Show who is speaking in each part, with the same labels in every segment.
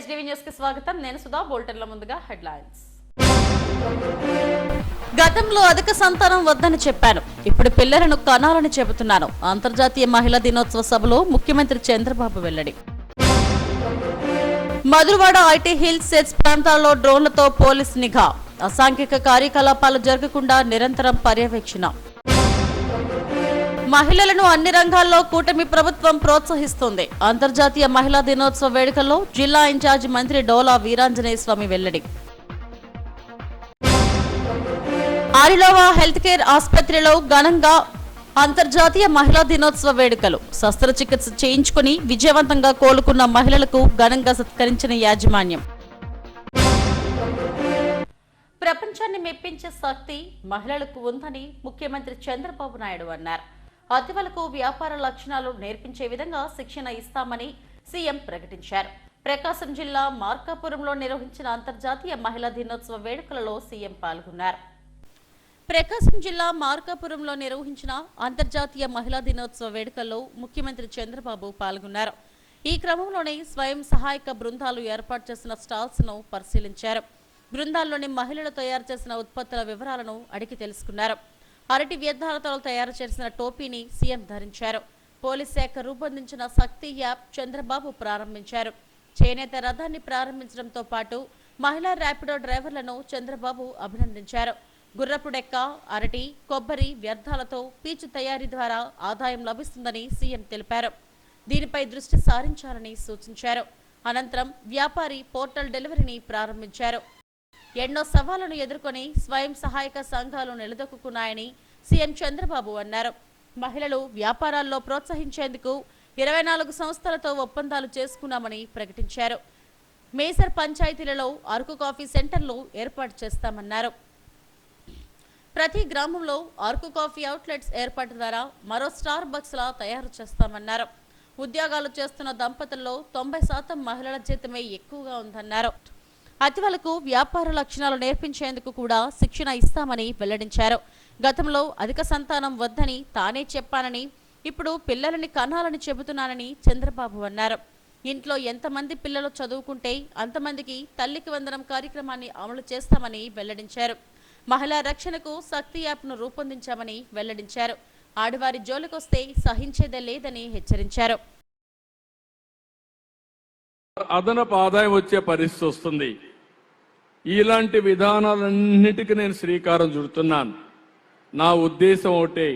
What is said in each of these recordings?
Speaker 1: SDV news కి స్వాగతం. నేను సుధా. బులెటిన్ల ముందుగా హెడ్లైన్స్. గతంలో అధిక సంతానం వద్దని చెప్పాను, ఇప్పుడు పిల్లలను కనాలని చెబుతున్నాను. అంతర్జాతీయ మహిళా దినోత్సవ సభలో ముఖ్యమంత్రి చంద్రబాబు వెల్లడి. మధురవాడ ఐటీ హిల్స్ సెట్స్ ప్రాంతాల్లో డ్రోన్లతో పోలీస్ నిఘా. అసాంఘిక కార్యకలాపాలు జరగకుండా నిరంతరం పర్యవేక్షణ. మహిళలను అన్ని రంగాల్లో కూటమి ప్రభుత్వం ప్రోత్సహిస్తోంది. అంతర్జాతీయ మహిళా దినోత్సవ వేడుకల్లో జిల్లా ఇన్ఛార్జి మంత్రి డోలా వీరాంజనేయ స్వామి వెల్లడి. ఆరిలోవా హెల్త్ కేర్ ఆసుపత్రిలో ఘనంగా అంతర్జాతీయ మహిళా దినోత్సవ వేడుకలు. శస్త్రచికిత్స చేయించుకుని విజయవంతంగా కోలుకున్న మహిళలకు ఘనంగా సత్కరించిన యాజమాన్యం. ప్రపంచాన్ని మెప్పించే శక్తి మహిళలకు ఉందని ముఖ్యమంత్రి చంద్రబాబు నాయుడు అన్నారు. అతివలకు వ్యాపార లక్షణాలు నేర్పించే విధంగా శిక్షణ ఇస్తామని సీఎం ప్రకటించారు. ప్రకాశం జిల్లా మార్కాపురంలో నిర్వహించిన అంతర్జాతీయ మహిళా దినోత్సవ వేడుకలలో సీఎం పాల్గొన్నారు. ప్రకాశం జిల్లా మార్కాపురంలో నిర్వహించిన అంతర్జాతీయ మహిళా దినోత్సవ వేడుకల్లో ముఖ్యమంత్రి చంద్రబాబు పాల్గొన్నారు. ఈ క్రమంలోనే స్వయం సహాయక బృందాలు ఏర్పాటు చేసిన స్టాల్స్ ను పరిశీలించారు. బృందాల్లోని మహిళలు తయారు చేసిన ఉత్పత్తుల వివరాలను అడిగి తెలుసుకున్నారు. అరటి వ్యర్థాలతో తయారు చేసిన టోపీని సీఎం ధరించారు. పోలీస్ శాఖ రూపొందించిన శక్తి యాప్ చంద్రబాబు ప్రారంభించారు. చేనేత రథాన్ని ప్రారంభించడంతో పాటు మహిళా ర్యాపిడో డ్రైవర్లను చంద్రబాబు అభినందించారు. గుర్రపు డెక్క, అరటి, కొబ్బరి వ్యర్థాలతో పీచు తయారీ ద్వారా ఆదాయం లభిస్తుందని సీఎం తెలిపారు. దీనిపై దృష్టి సారించాలని సూచించారు. అనంతరం వ్యాపారి పోర్టల్ డెలివరీని ప్రారంభించారు. ఎన్నో సవాళ్లను ఎదుర్కొని స్వయం సహాయక సంఘాలు నిలదొక్కున్నాయని సీఎం చంద్రబాబు అన్నారు. మహిళలు వ్యాపారాల్లో ప్రోత్సహించేందుకు 24 సంస్థలతో ఒప్పందాలు చేసుకున్నామని ప్రకటించారు. మేజర్ పంచాయతీలలో అరకు కాఫీ సెంటర్లు ఏర్పాటు చేస్తామన్నారు. ప్రతి గ్రామంలో అరకు కాఫీ అవుట్లెట్స్ ఏర్పాటు ద్వారా మరో స్టార్ బక్స్ లా తయారు చేస్తామన్నారు. ఉద్యోగాలు చేస్తున్న దంపతుల్లో 90% మహిళల జీతమే ఎక్కువగా ఉందన్నారు. అతివలకు వ్యాపార లక్షణాలు నేర్పించేందుకు కూడా శిక్షణ ఇస్తామని వెల్లడించారు. గతంలో అధిక సంతానం వద్దని తానే చెప్పానని, ఇప్పుడు పిల్లలని కనాలని చెబుతున్నానని చంద్రబాబు అన్నారు. ఇంట్లో ఎంతమంది పిల్లలు చదువుకుంటే అంతమందికి తల్లికి వందనం కార్యక్రమాన్ని అమలు చేస్తామని వెల్లడించారు. మహిళా రక్షణకు శక్తి యాప్ను రూపొందించామని వెల్లడించారు. ఆడవారి జోలికొస్తే సహించేదే లేదని హెచ్చరించారు.
Speaker 2: అదనపు ఆదాయం వచ్చే పరిస్థితి వస్తుంది. ఇలాంటి విధానాలన్నిటికీ నేను శ్రీకారం చుడుతున్నాను. నా ఉద్దేశం ఒకటే,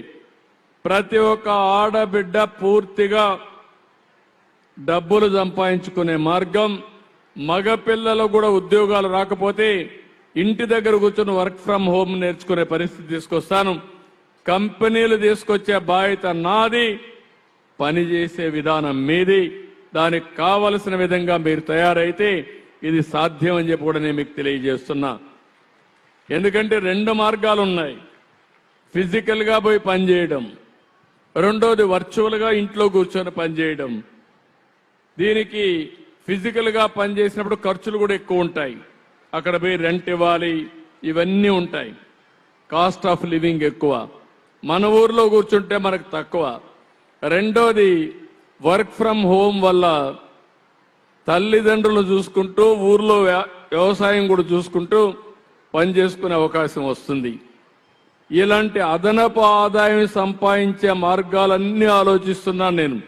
Speaker 2: ప్రతి ఒక్క ఆడబిడ్డ పూర్తిగా డబ్బులు సంపాదించుకునే మార్గం, మగపిల్లలు కూడా ఉద్యోగాలు రాకపోతే ఇంటి దగ్గర కూర్చొని వర్క్ ఫ్రమ్ హోమ్ నేర్చుకునే పరిస్థితి తీసుకొస్తాను. కంపెనీలు తీసుకొచ్చే బాధ్యత నాది, పనిచేసే విధానం మీది. దానికి కావలసిన విధంగా మీరు తయారైతే ఇది సాధ్యం అని చెప్పి కూడా నేను మీకు తెలియజేస్తున్నా. ఎందుకంటే 2 మార్గాలు ఉన్నాయి. ఫిజికల్గా పోయి పనిచేయడం, రెండోది వర్చువల్గా ఇంట్లో కూర్చొని పనిచేయడం. దీనికి ఫిజికల్గా పనిచేసినప్పుడు ఖర్చులు కూడా ఎక్కువ ఉంటాయి. అక్కడ పోయి రెంట్ ఇవ్వాలి, ఇవన్నీ ఉంటాయి. కాస్ట్ ఆఫ్ లివింగ్ ఎక్కువ. మన ఊర్లో కూర్చుంటే మనకు తక్కువ. రెండోది వర్క్ ఫ్రమ్ హోమ్ వల్ల తల్లిదండ్రులు చూసుకుంటూ ఊర్లో వ్యవసాయం కూడా చూసుకుంటూ పని చేసుకునే అవకాశం వస్తుంది. ఇలాంటి అదనపు ఆదాయం సంపాదించే మార్గాలన్నీ ఆలోచిస్తున్నాను నేను.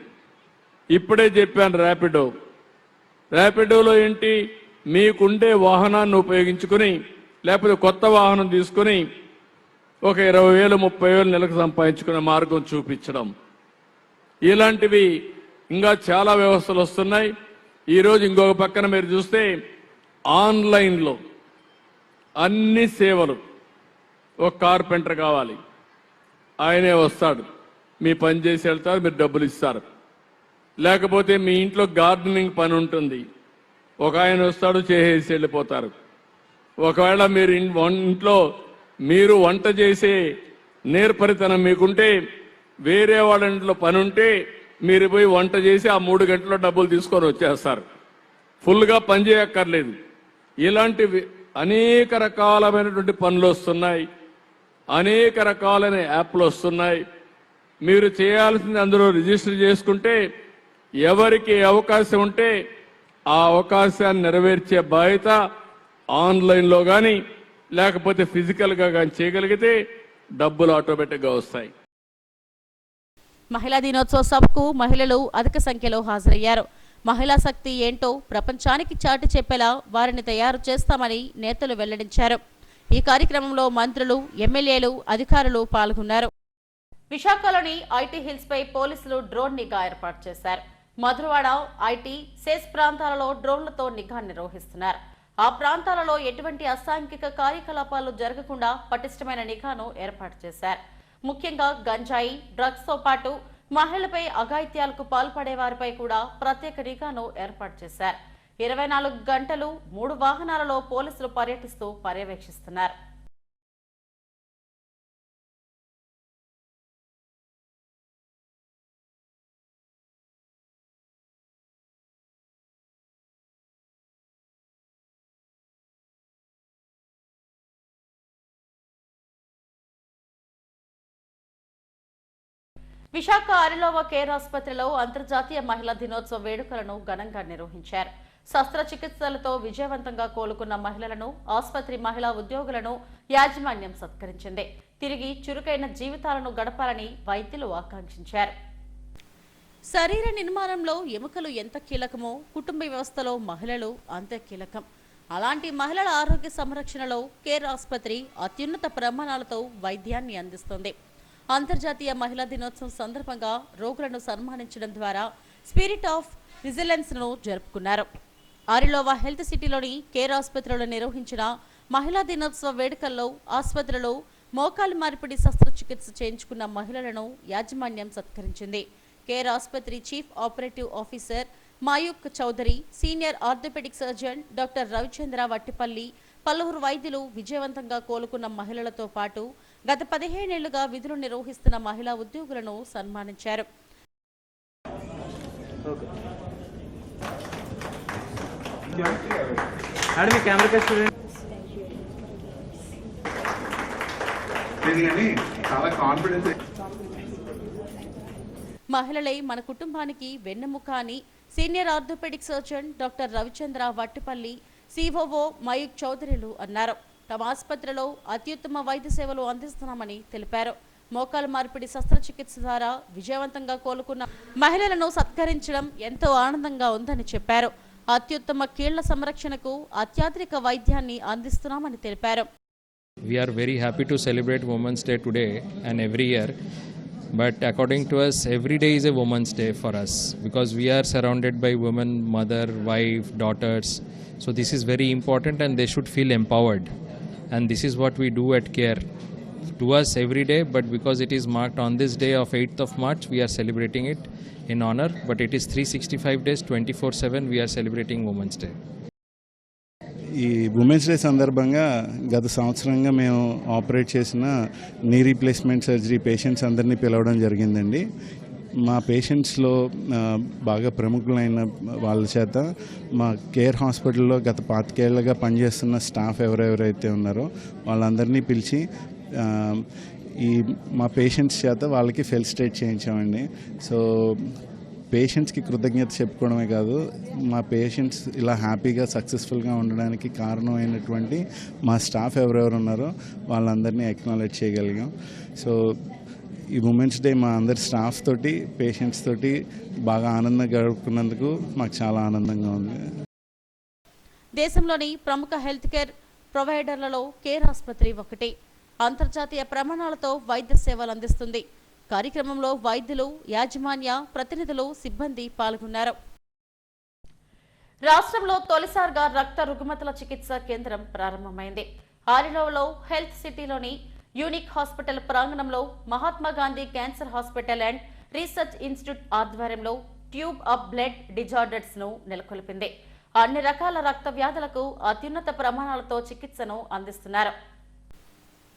Speaker 2: ఇప్పుడే చెప్పాను ర్యాపిడోలో ఏంటి, మీకుండే వాహనాన్ని ఉపయోగించుకుని లేకపోతే కొత్త వాహనం తీసుకుని ఒక 20,000 30,000 నెలకు సంపాదించుకునే మార్గం చూపించడం. ఇలాంటివి ఇంకా చాలా వ్యవస్థలు వస్తున్నాయి. ఈరోజు ఇంకొక పక్కన మీరు చూస్తే ఆన్లైన్లో అన్ని సేవలు. ఒక కార్పెంటర్ కావాలి, ఆయనే వస్తాడు, మీ పని చేసి వెళ్తారు, మీరు డబ్బులు ఇస్తారు. లేకపోతే మీ ఇంట్లో గార్డెనింగ్ పని ఉంటుంది, ఒక ఆయన వస్తాడు, చేసేసి వెళ్ళిపోతారు. ఒకవేళ మీరు ఇంట్లో మీరు వంట చేసే నేర్పరితనం మీకుంటే, వేరే వాళ్ళ ఇంట్లో పని ఉంటే మీరు పోయి వంట చేసి ఆ 3 గంటల్లో డబ్బులు తీసుకొని వచ్చేస్తారు. ఫుల్గా పని చేయక్కర్లేదు. ఇలాంటి అనేక రకాలమైనటువంటి పనులు వస్తున్నాయి, అనేక రకాలైన యాప్లు వస్తున్నాయి. మీరు చేయాల్సింది అందులో రిజిస్టర్ చేసుకుంటే ఎవరికి అవకాశం ఉంటే ఆ అవకాశాన్ని నెరవేర్చే బాధ్యత ఆన్లైన్లో కానీ లేకపోతే ఫిజికల్గా కానీ చేయగలిగితే డబ్బులు ఆటోమేటిక్గా వస్తాయి.
Speaker 1: మహిళా దినోత్సవ సభకు మహిళలు అధిక సంఖ్యలో హాజరయ్యారు. మహిళా శక్తి ఏంటో ప్రపంచానికి చాటి చెప్పేలా వారిని తయారు చేస్తామని నేతలు వెల్లడించారు. ఈ కార్యక్రమంలో మంత్రులు, ఎమ్మెల్యేలు, అధికారులు పాల్గొన్నారు. విశాఖలోని ఐటీ హిల్స్ పై పోలీసులు డ్రోన్ నిఘా ఏర్పాటు చేశారు. మధురవాడ, ఐటీ, సెస్ ప్రాంతాలలో డ్రోన్లతో నిఘా నిర్వహిస్తున్నారు. ఆ ప్రాంతాలలో ఎటువంటి అసాంఘిక కార్యకలాపాలు జరగకుండా పటిష్టమైన నిఘాను ఏర్పాటు చేశారు. ముఖ్యంగా గంజాయి, డ్రగ్స్ తో పాటు మహిళలపై అఘాయిత్యాలకు పాల్పడే వారిపై కూడా ప్రత్యేక నిఘాను ఏర్పాటు చేశారు. 24 గంటలు 3 వాహనాలలో పోలీసులు పర్యటిస్తూ పర్యవేక్షిస్తున్నారు. విశాఖ అరిలోవ కేర్ ఆసుపత్రిలో అంతర్జాతీయ మహిళా దినోత్సవ వేడుకలను ఘనంగా నిర్వహించారు. శస్త్రచికిత్సలతో విజయవంతంగా కోలుకున్న మహిళలను, ఆసుపత్రి మహిళా ఉద్యోగులను యాజమాన్యం సత్కరించింది. తిరిగి చురుకైన జీవితాలను గడపాలని వైద్యులు ఆకాంక్షించారు. శరీర నిర్మాణంలో ఎముకలు ఎంత కీలకమో కుటుంబ వ్యవస్థలో మహిళలు అంతే కీలకం. అలాంటి మహిళల ఆరోగ్య సంరక్షణలో కేర్ ఆసుపత్రి అత్యున్నత ప్రమాణాలతో వైద్యాన్ని అందిస్తుంది. అంతర్జాతీయ మహిళా దినోత్సవం సందర్భంగా రోగులను సన్మానించడం ద్వారా స్పిరిట్ ఆఫ్ రిజిలెన్స్ ను జరుపుకున్నారు. ఆరిలోవా హెల్త్ సిటీలోని కేర్ ఆసుపత్రిలో నిర్వహించిన మహిళా దినోత్సవ వేడుకల్లో ఆసుపత్రిలో మోకాలు మార్పిడి శస్త్రచికిత్స చేయించుకున్న మహిళలను యాజమాన్యం సత్కరించింది. కేర్ ఆసుపత్రి chief operative officer Mayuk Chaudhary, senior orthopaedic surgeon doctor Ravichandra Vattipalli, పలువురు వైద్యులు విజయవంతంగా కోలుకున్న మహిళలతో పాటు గత 15 ఏళ్లుగా విధులు నిర్వహిస్తున్న మహిళా ఉద్యోగులను సన్మానించారు. మహిళలే మన కుటుంబానికి వెన్నెముక అని senior orthopaedic surgeon doctor Ravichandra Vattipalli, COO Mayuk చౌదరిలు అన్నారు. తమ ఆసుపత్రిలో అత్యుత్తమ వైద్య సేవలు అందిస్తున్నామని తెలిపారు. మోకాలు మార్పిడి శస్త్రచికిత్స ద్వారా విజయవంతంగా కోలుకున్న మహిళలను సత్కరించడం ఎంతో ఆనందంగా ఉందని చెప్పారు. అత్యుత్తమ కీళ్ల సంరక్షణకు అత్యాధునిక వైద్యాన్ని అందిస్తున్నామని తెలిపారు.
Speaker 3: We are very happy to celebrate Women's Day today and every year. But according to us, every day is a Women's Day for us because we are surrounded by women, mother, wife, daughters. So this is very important and they should feel empowered. And this is what we do at CARE. To us every day, but because it is marked on this day of 8th of March, we are celebrating it in honor. But it is 365 days, 24/7, we are celebrating Women's Day.
Speaker 4: ఈ women's day సందర్భంగా గత సంవత్సరంగా మేము operate చేసిన knee replacement surgery patients అందరినీ పిలవడం జరిగిందండి. మా పేషెంట్స్లో బాగా ప్రముఖులైన వాళ్ళ చేత మా కేర్ హాస్పిటల్లో గత 25 ఏళ్లుగా పనిచేస్తున్న స్టాఫ్ ఎవరెవరైతే ఉన్నారో వాళ్ళందరినీ పిలిచి ఈ మా పేషెంట్స్ చేత వాళ్ళకి ఫెలిసిటేట్ చేయించామండి. సో పేషెంట్స్కి కృతజ్ఞత చెప్పుకోవడమే కాదు, మా పేషెంట్స్ ఇలా హ్యాపీగా సక్సెస్ఫుల్గా ఉండడానికి కారణమైనటువంటి మా స్టాఫ్ ఎవరెవరు ఉన్నారో వాళ్ళందరినీ అక్నాలెడ్జ్ చేయగలిగాం. సో ఈ ఉమెన్స్ డే మా అందరి స్టాఫ్ తోటి, పేషెంట్స్ తోటి బాగా ఆనందంగా గడుపుకున్నందుకు మాకు చాలా ఆనందంగా ఉంది.
Speaker 1: దేశంలోని ప్రముఖ హెల్త్ కేర్ ప్రొవైడర్లలో కేర్ ఆసుపత్రి ఒకటి. అంతర్జాతీయ ప్రమాణాలతో వైద్య సేవలు అందిస్తుంది. కార్యక్రమంలో వైద్యులు, యాజమాన్య ప్రతినిధులు, సిబ్బంది పాల్గొన్నారు. రాష్ట్రంలో తొలిసారిగా రక్త రుగ్మతల చికిత్స కేంద్రం ప్రారంభమైంది. ఆరిలోవలో హెల్త్ సిటీలోని యూనిక్ హాస్పిటల్ ప్రాంగణంలో Mahatma Gandhi cancer hospital and research institute ఆధ్వర్యంలో ట్యూబ్ ఆఫ్ బ్లడ్ డిజార్డర్స్ ను నెలకొల్పింది. అన్ని రకాల రక్త వ్యాధులకు అత్యున్నత ప్రమాణాలతో చికిత్సను అందిస్తున్నారు.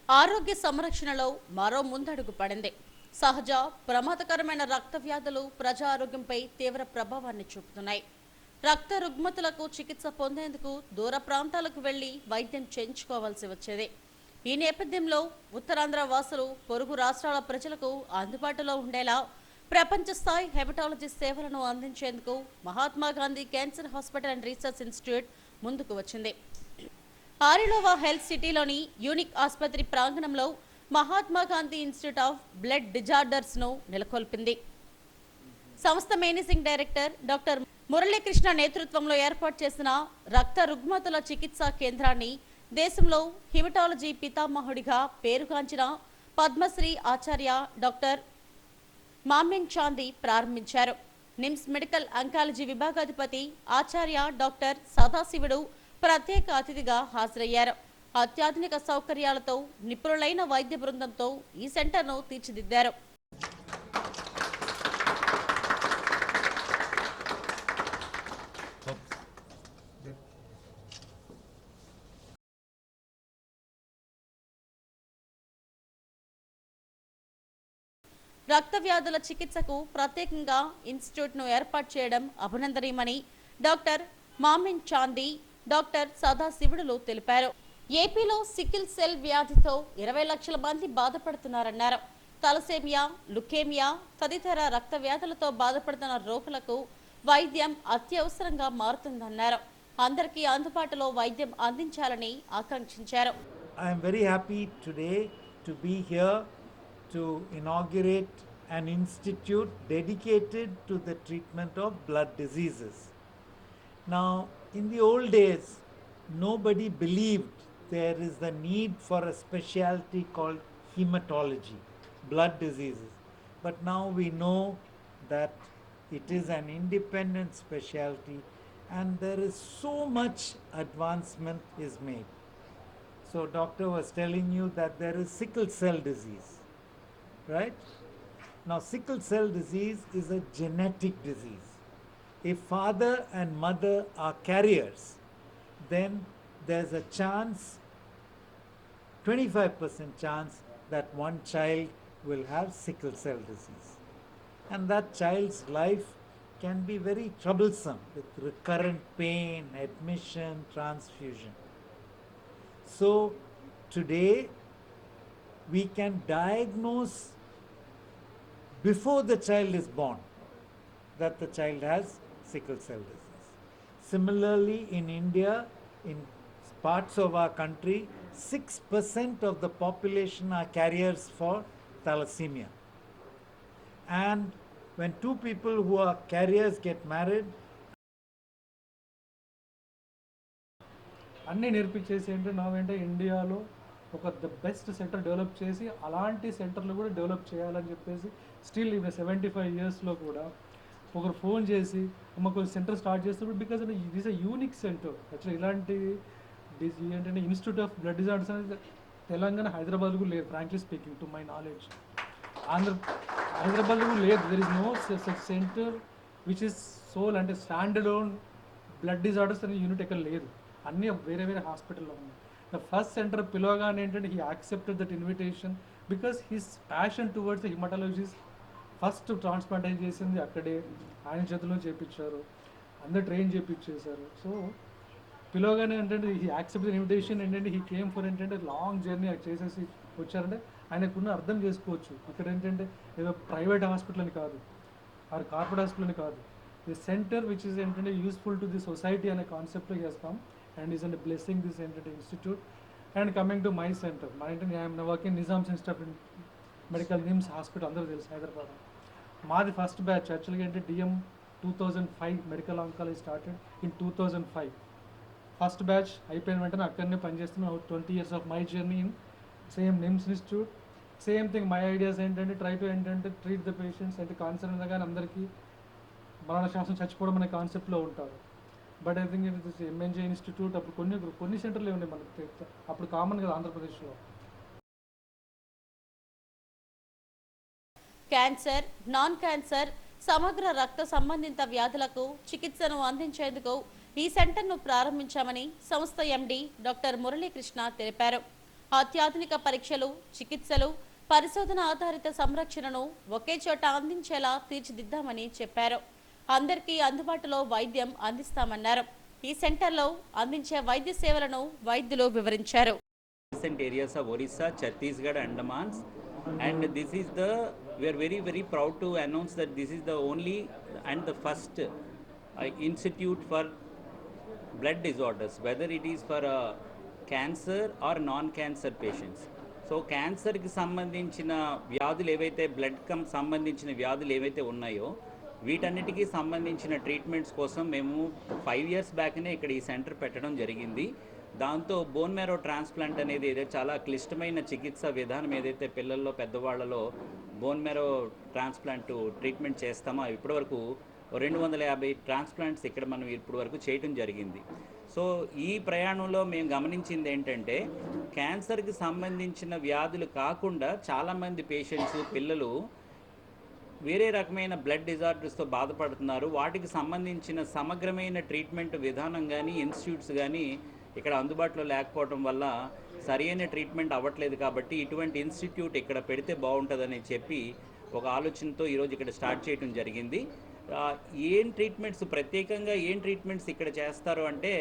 Speaker 1: ఆరోగ్య సంరక్షణలో మరో ముందడుగు పడింది. సహజ ప్రమాదకరమైన రక్త వ్యాధులు ప్రజా ఆరోగ్యంపై తీవ్ర ప్రభావాన్ని చూపుతున్నాయి. రక్త రుగ్మతులకు చికిత్స పొందేందుకు దూర ప్రాంతాలకు వెళ్లి వైద్యం చేయించుకోవాల్సి వచ్చేది. ఈ నేపథ్యంలో ఉత్తరాంధ్ర వాసులు పొరుగు రాష్ట్రాల ప్రజలకు అందుబాటులో ఉండేలా ప్రపంచ స్థాయి హెపటాలజీ సేవలను అందించేందుకు Mahatma Gandhi cancer hospital and research institute ముందుకు వచ్చింది. ఆరిలోవా హెల్త్ సిటీలోని యూనిక్ ఆసుపత్రి ప్రాంగణంలో Mahatma Gandhi institute of blood disorders ను నెలకొల్పింది. సంస్థ మేనేజింగ్ డైరెక్టర్ డాక్టర్ మురళీకృష్ణ నేతృత్వంలో ఏర్పాటు చేసిన రక్త రుగ్మతుల చికిత్సా కేంద్రాన్ని దేశంలో హిమటాలజీ పితామహుడిగా పేరుగాంచిన పద్మశ్రీ ఆచార్య డాక్టర్ మామ్యంగ్ చాందీ ప్రారంభించారు. నిమ్స్ మెడికల్ అంకాలజీ విభాగాధిపతి ఆచార్య డాక్టర్ సదాశివుడు ప్రత్యేక అతిథిగా హాజరయ్యారు. అత్యాధునిక సౌకర్యాలతో నిపుణులైన వైద్య బృందంతో ఈ సెంటర్ను తీర్చిదిద్దారు. రక్త వ్యాధుల చికిత్సకు ప్రత్యేకంగా ఇన్స్టిట్యూట్ను ఏర్పాటు చేయడం అభినందనీయమని డాక్టర్ మామిన్ చాందీ, డాక్టర్ సదాశివుడులు తెలిపారు. ఏపీలో సికిల్ సెల్ వ్యాధితో 20 లక్షల మంది బాధపడుతున్నారన్నారు. తలసేమియా, లుకేమియా తదితర రక్త వ్యాధులతో బాధపడుతున్న రోగులకు వైద్యం అత్యవసరంగా మారుతుందన్నారు. అందరికీ అందుబాటులో వైద్యం అందించాలని ఆకాంక్షించారు.
Speaker 5: I am very happy today to be here to inaugurate an institute dedicated to the treatment of blood diseases. Now, in the old days, nobody believed there is the need for a specialty called hematology, blood diseases. But now we know that it is an independent specialty and there is so much advancement is made. So doctor was telling you that there is sickle cell disease, right? Now sickle cell disease is a genetic disease. If father and mother are carriers, then there's a chance, 25% chance that one child will have sickle cell disease. And that child's life can be very troublesome with recurrent pain, admission, transfusion. So today we can diagnose before the child is born that the child has sickle cell disease. Similarly, in India, in parts of our country, 6% of the population are carriers for thalassemia. And when two people who are carriers get married,
Speaker 6: అన్నీ నేర్పించేసి ఏంటంటే నావేంటే ఇండియాలో ఒక the best centre develop చేసి అలాంటి సెంటర్లు కూడా develop చేయాలని చెప్పేసి స్టిల్ ఇప్పుడు 75 ఇయర్స్లో కూడా ఒకరు ఫోన్ చేసి అమ్మ కొంచెం సెంటర్ స్టార్ట్ చేస్తున్నప్పుడు because it is a unique centre. Actually ఇలాంటి ఏంటంటే ఇన్స్టిట్యూట్ ఆఫ్ బ్లడ్ డిజార్డర్స్ అనేది తెలంగాణ, హైదరాబాద్ కూడా లేదు. Frankly speaking, to my knowledge Hyderabad కూడా లేదు. There is no such center which is sole అంటే స్టాండ్ అలోన్ బ్లడ్ డిజార్డర్స్ అనే యూనిట్ ఎక్కడ లేదు. అన్నీ వేరే వేరే హాస్పిటల్లో ఉన్నాయి. ద ఫస్ట్ సెంటర్ పిలవగానే ఏంటంటే he accepted that invitation because his passion towards the haematologies. First transplantation చేసింది అక్కడే, ఆయన చేతిలో చేయించారు, అందరు ట్రైన్ చేయించేశారు. సో పిలవగానే ఏంటంటే హీ యాక్సెప్ట్ ద ఇన్విటేషన్. ఏంటంటే హీ కేమ్ ఫర్ ఏంటంటే లాంగ్ జర్నీ చేసేసి వచ్చారంటే ఆయనకున్న అర్థం చేసుకోవచ్చు. ఇక్కడ ఏంటంటే ఏదో ప్రైవేట్ హాస్పిటల్ అని కాదు, ఆర్ కార్పొరేట్ హాస్పిటల్ అని కాదు. ది సెంటర్ విచ్ ఇస్ ఏంటంటే యూస్ఫుల్ టు ది సొసైటీ అనే కాన్సెప్ట్లో చేస్తాం. And is a blessing this institute. And coming to my center, I am working Nizam Institute of Medical NIMS Hospital under Hyderabad. Madi first batch actually entered DM 2005 medical oncology started in 2005. First batch అయిపోయిన వెంటనే అక్కడనే పనిచేస్తున్నా. 20 years of my journey in same NIMS Institute. Same thing, my ideas ఏంటంటే try to ఏంటంటే treat the patients అంటే cancer ఉండగానే అందరికీ మరణ శాస్త్రం చచ్చిపోవడం అనే కాన్సెప్ట్లో ఉంటారు. But I think it is MNJ institute అప్పుడు కొన్ని సెంటర్లు ఉన్నాయి మనకి, అప్పుడు కామన్ కదా ఆంధ్రప్రదేశ్లో.
Speaker 1: క్యాన్సర్, నాన్ క్యాన్సర్, సమగ్ర రక్త సంబంధిత వ్యాధులకు చికిత్సను అందించేందుకు ఈ సెంటర్ను ప్రారంభించామని సంస్థ ఎండి డాక్టర్ మురళీకృష్ణ తెలిపారు. అత్యాధునిక పరీక్షలు, చికిత్సలు, పరిశోధన ఆధారిత సంరక్షణను ఒకే చోట అందించేలా తీర్చిదిద్దామని చెప్పారు. అందరికీ అందుబాటులో వైద్యం అందిస్తామన్నారు. ఈ సెంటర్లో అందించే వైద్య సేవలను వైద్యులు వివరించారు.
Speaker 7: Recent areas of Orissa, Chhattisgarh, Andamans And this is the, we are very very proud to announce that this is the only and the first institute for blood disorders, whether it is for cancer or non-cancer patients. So క్యాన్సర్కి సంబంధించిన వ్యాధులు ఏవైతే సంబంధించిన వ్యాధులు ఏవైతే ఉన్నాయో వీటన్నిటికీ సంబంధించిన ట్రీట్మెంట్స్ కోసం మేము 5 years బ్యాక్నే ఇక్కడ ఈ సెంటర్ పెట్టడం జరిగింది. దాంతో బోన్ మ్యారో ట్రాన్స్ప్లాంట్ అనేది ఏదైతే చాలా క్లిష్టమైన చికిత్స విధానం ఏదైతే పిల్లల్లో పెద్దవాళ్ళలో బోన్ మ్యారో ట్రాన్స్ప్లాంట్ ట్రీట్మెంట్ చేస్తామో ఇప్పటివరకు 250 ట్రాన్స్ప్లాంట్స్ ఇక్కడ మనం ఇప్పటి వరకు చేయటం జరిగింది. సో ఈ ప్రయాణంలో మేము గమనించింది ఏంటంటే క్యాన్సర్కి సంబంధించిన వ్యాధులు కాకుండా చాలామంది పేషెంట్స్ పిల్లలు వేరే రకమైన బ్లడ్ డిజార్డర్స్తో బాధపడుతున్నారు. వాటికి సంబంధించిన సమగ్రమైన ట్రీట్మెంట్ విధానం కానీ ఇన్స్టిట్యూట్స్ కానీ ఇక్కడ అందుబాటులో లేకపోవడం వల్ల సరైన ట్రీట్మెంట్ అవ్వట్లేదు. కాబట్టి ఇటువంటి ఇన్స్టిట్యూట్ ఇక్కడ పెడితే బాగుంటుందని చెప్పి ఒక ఆలోచనతో ఈరోజు ఇక్కడ స్టార్ట్ చేయడం జరిగింది. ఏం ట్రీట్మెంట్స్ ప్రత్యేకంగా ఏం ట్రీట్మెంట్స్ ఇక్కడ చేస్తారు అంటే